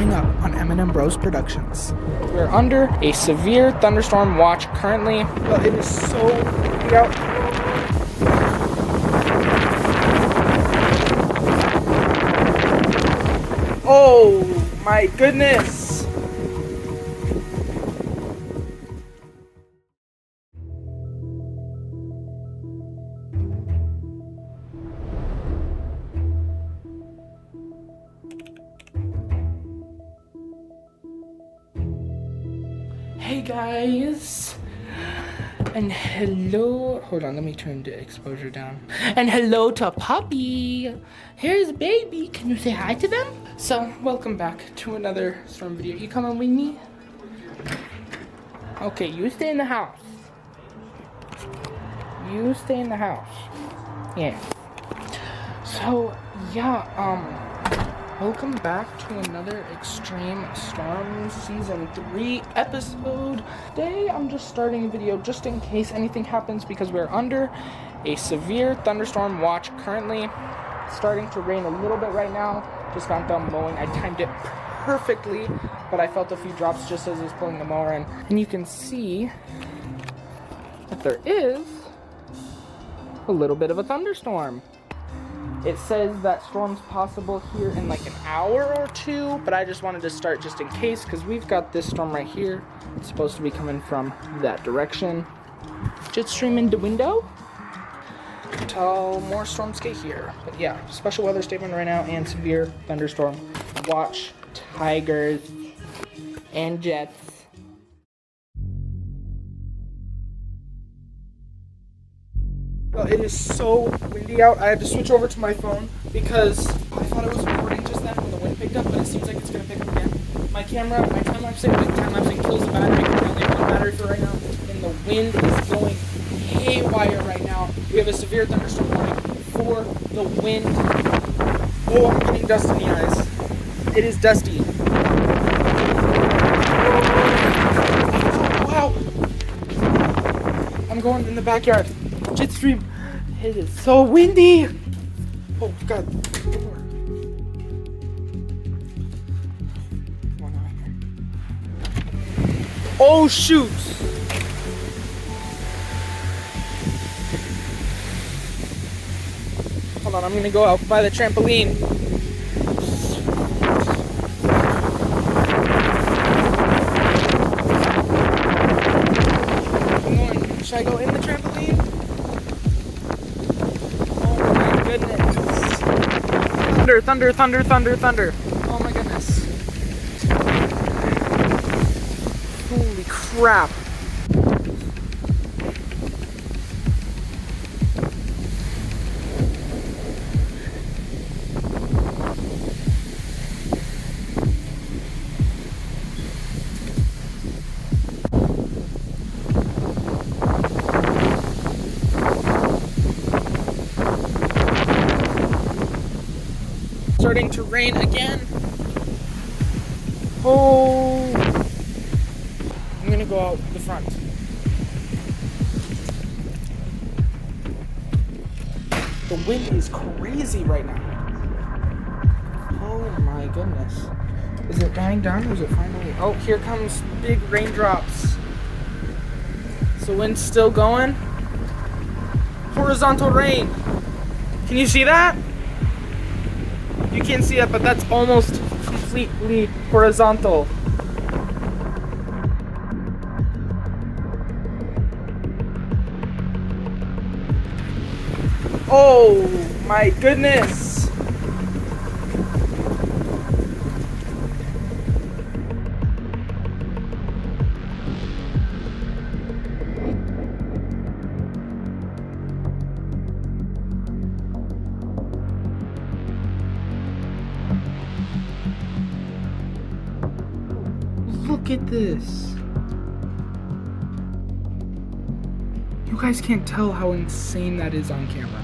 Coming up on M&M Bros Productions. We're under a severe thunderstorm watch currently, but it is so windy out. Oh my goodness! Hey guys, and hello, hold on, let me turn the exposure down. And hello to Puppy. Here's baby, can you say hi to them? So, welcome back to another storm video. You coming with me? Okay, you stay in the house. You stay in the house. Yeah. So, yeah, welcome back to another Extreme Storm Season 3 episode. Today, I'm just starting a video just in case anything happens because we're under a severe thunderstorm watch currently. It's starting to rain a little bit right now. Just got done mowing. I timed it perfectly, but I felt a few drops just as I was pulling the mower in. And you can see that there is a little bit of a thunderstorm. It says that storm's possible here in like an hour or two, but I just wanted to start just in case because we've got this storm right here. It's supposed to be coming from that direction. Jet stream in the window until more storms get here. But yeah, special weather statement right now and severe thunderstorm watch, tigers and jets. Well, it is so windy out. I had to switch over to my phone because I thought it was recording just then when the wind picked up, but it seems like it's going to pick up again. My camera, my time-lapsing kills the battery. I only have one battery for right now, and the wind is going haywire right now. We have a severe thunderstorm warning for the wind. Oh, I'm getting dust in the eyes. It is dusty. Wow. I'm going in the backyard. Jet stream. It is so windy. Oh god. Oh shoot. Hold on, I'm gonna go out by the trampoline. Should I go in the trampoline? Thunder, thunder, thunder, thunder. Oh my goodness. Holy crap. Starting to rain again. Oh, I'm gonna go out the front. The wind is crazy right now. Oh my goodness. Is it dying down or is it finally? Oh, here comes big raindrops. So the wind's still going. Horizontal rain. Can you see that? You can't see it, but that's almost completely horizontal. Oh my goodness. Look at this. You guys can't tell how insane that is on camera.